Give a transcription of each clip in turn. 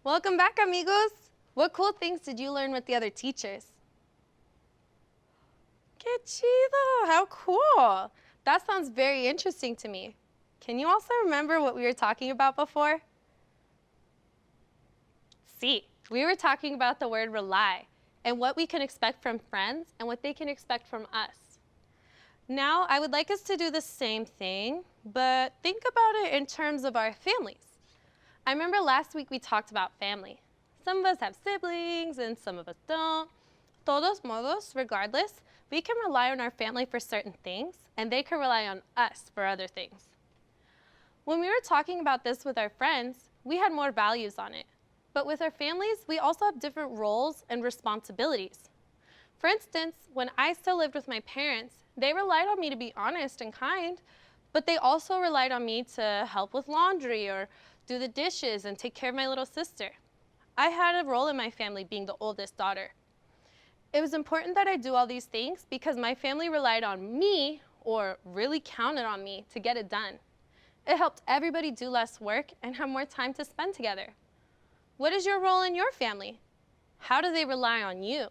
Welcome back, amigos. What cool things did you learn with the other teachers? Qué chido, how cool. That sounds very interesting to me. Can you also remember what we were talking about before? Sí, we were talking about the word rely and what we can expect from friends and what they can expect from us. Now, I would like us to do the same thing, but think about it in terms of our families. I remember last week we talked about family. Some of us have siblings and some of us don't. Todos modos, regardless, we can rely on our family for certain things and they can rely on us for other things. When we were talking about this with our friends, we had more values on it. But with our families, we also have different roles and responsibilities. For instance, when I still lived with my parents, they relied on me to be honest and kind, but they also relied on me to help with laundry or do the dishes and take care of my little sister. I had a role in my family being the oldest daughter. It was important that I do all these things because my family relied on me or really counted on me to get it done. It helped everybody do less work and have more time to spend together. What is your role in your family? How do they rely on you?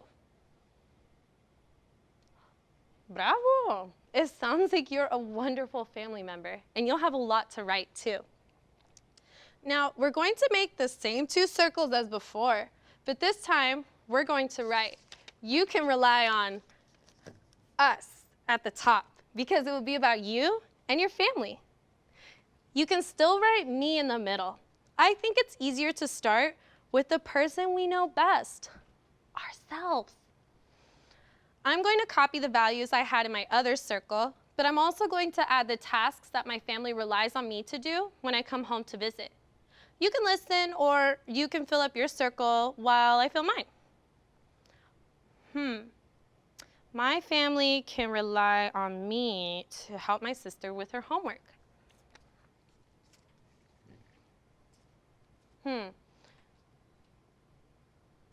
Bravo! It sounds like you're a wonderful family member and you'll have a lot to write too. Now, we're going to make the same two circles as before, but this time we're going to write, you can rely on us at the top because it will be about you and your family. You can still write me in the middle. I think it's easier to start with the person we know best, ourselves. I'm going to copy the values I had in my other circle, but I'm also going to add the tasks that my family relies on me to do when I come home to visit. You can listen or you can fill up your circle while I fill mine. My family can rely on me to help my sister with her homework.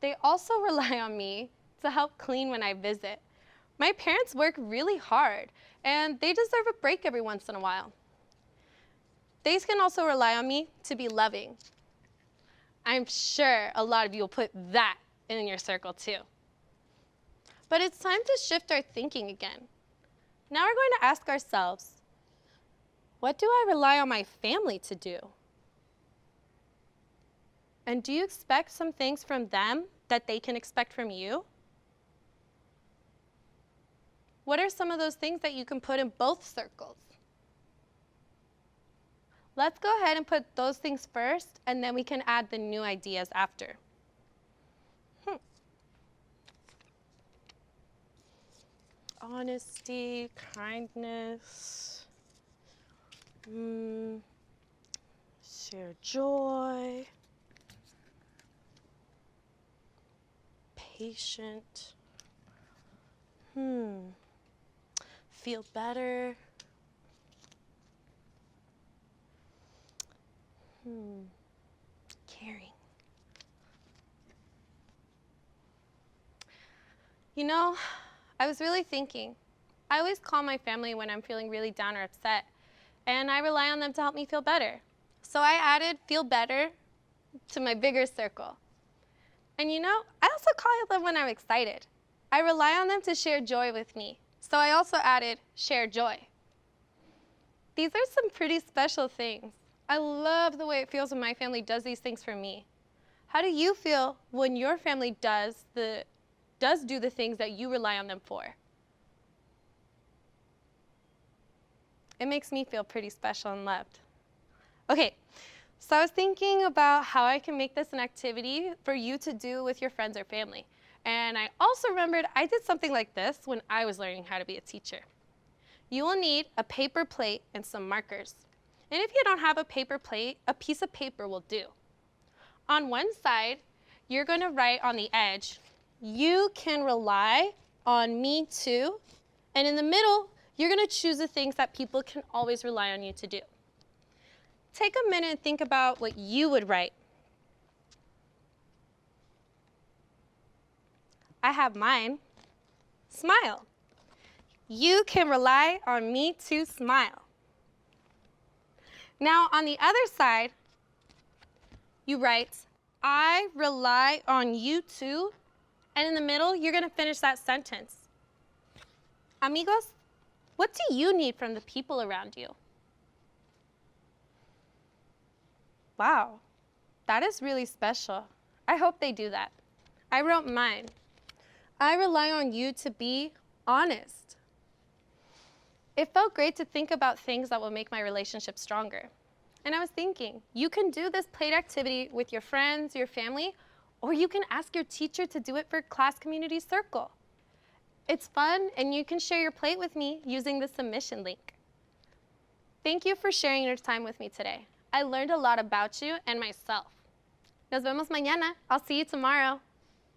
They also rely on me to help clean when I visit. My parents work really hard and they deserve a break every once in a while. They can also rely on me to be loving. I'm sure a lot of you will put that in your circle too. But it's time to shift our thinking again. Now we're going to ask ourselves, what do I rely on my family to do? And do you expect some things from them that they can expect from you? What are some of those things that you can put in both circles? Let's go ahead and put those things first, and then we can add the new ideas after. Honesty, kindness, share joy, patient, feel better, caring. You know, I was really thinking. I always call my family when I'm feeling really down or upset, and I rely on them to help me feel better. So I added feel better to my bigger circle. And you know, I also call them when I'm excited. I rely on them to share joy with me. So I also added share joy. These are some pretty special things. I love the way it feels when my family does these things for me. How do you feel when your family does do the things that you rely on them for? It makes me feel pretty special and loved. Okay, so I was thinking about how I can make this an activity for you to do with your friends or family. And I also remembered I did something like this when I was learning how to be a teacher. You will need a paper plate and some markers. And if you don't have a paper plate, a piece of paper will do. On one side, you're going to write on the edge, you can rely on me too. And in the middle, you're going to choose the things that people can always rely on you to do. Take a minute and think about what you would write. I have mine. Smile. You can rely on me to smile. Now, on the other side, you write, I rely on you too. And in the middle, you're gonna finish that sentence. Amigos, what do you need from the people around you? Wow, that is really special. I hope they do that. I wrote mine. I rely on you to be honest. It felt great to think about things that will make my relationship stronger. And I was thinking, you can do this plate activity with your friends, your family, or you can ask your teacher to do it for class community circle. It's fun, and you can share your plate with me using the submission link. Thank you for sharing your time with me today. I learned a lot about you and myself. Nos vemos mañana. I'll see you tomorrow.